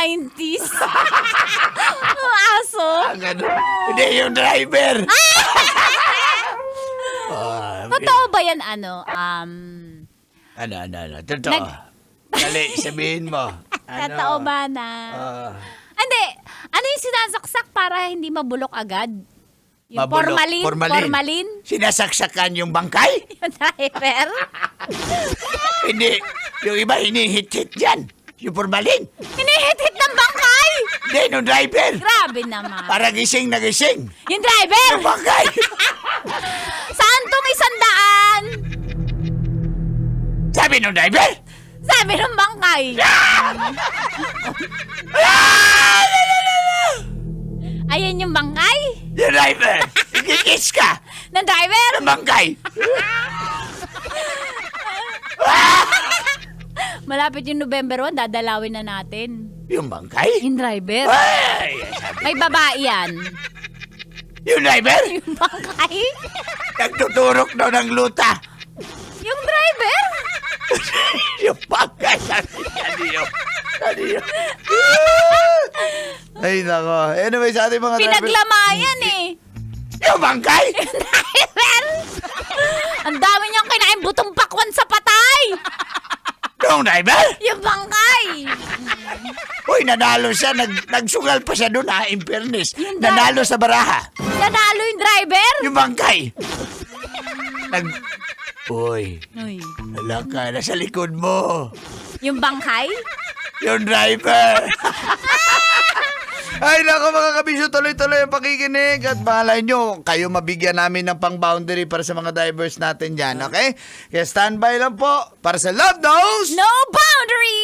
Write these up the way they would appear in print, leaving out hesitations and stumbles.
90s. Ang aso. Ang ano? Hindi yung driver. Totoo ba yan, ano? Ano? Totoo. Dali, sabihin mo. Totoo ba na? Hindi. Ano yung sinasaksak para hindi mabulok agad? Yung Mabulok. formalin? Sinasaksakan yung bangkay? Yung driver? Hindi. Yung iba hinihit-hit dyan. Yung formalin. Hinihit-hit ng bangkay! Hindi, yung driver. Grabe naman. Para gising na gising. Yung driver! Yung bangkay. Saan tong 100? Sabi ng driver. Sabi ng bangkay. Ayan yung bangkay Yung driver. Ikikis ka. ng driver. Yung bangkay. Malapit yung November 1, dadalawin na natin. Yung bangkay? Yung driver. Ay, sabi. May babae yan. Yung driver? Yung bangkay. Nagtuturok daw ng luta. Yung driver. Yung bangkay. Sabi yun. Ay, nako. Anyway, sa ating mga Pinaglamayan eh. Yung bangkay? Yung driver. Ang dami niyang kinain butong pakwan sa patay. Yung driver? Yung bangkay. Uy, nanalo siya. Nagsugal pa siya doon, ha? In fairness. Yung Nanalo sa baraha. Nanalo yung driver. Yung bangkay. Uy, Uy. wala ka. Nasa likod mo. Yung bangkay? Yung driver. Ay, nako mga kabisyo, tuloy-tuloy ang pakikinig at malay nyo, kayo mabigyan namin ng pang-boundary para sa mga divers natin dyan, okay? Kaya standby lang po para sa Love Knows! No boundary!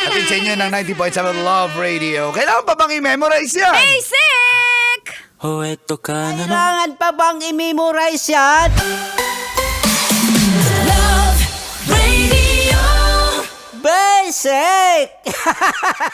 Atin sa inyo ng 90.7 Love Radio. Kailangan pa bang i-memorize yan? Basic! Oh, eto ka na. Kailangan pa bang i-memorize yan? Love Radio. Basic!